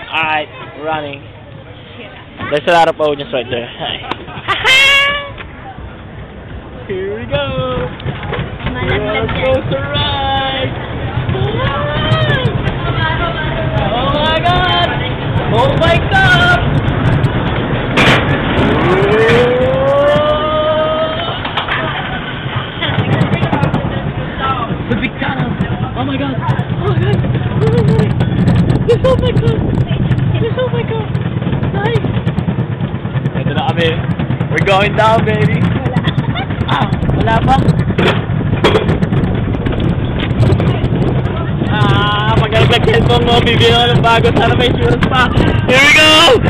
Alright, we're running. There's a lot of audience right there. Here we go. Let's go to ride. Oh my god. Oh my god. The big tunnel. Oh my god. Oh my god. Oh my god. Oh my god. Nice. Ito na kami. We're going down, baby. Wala pa. Magaling cellphone mo. Bibigyan ako ng bago. Sana may insurance pa. Here we go!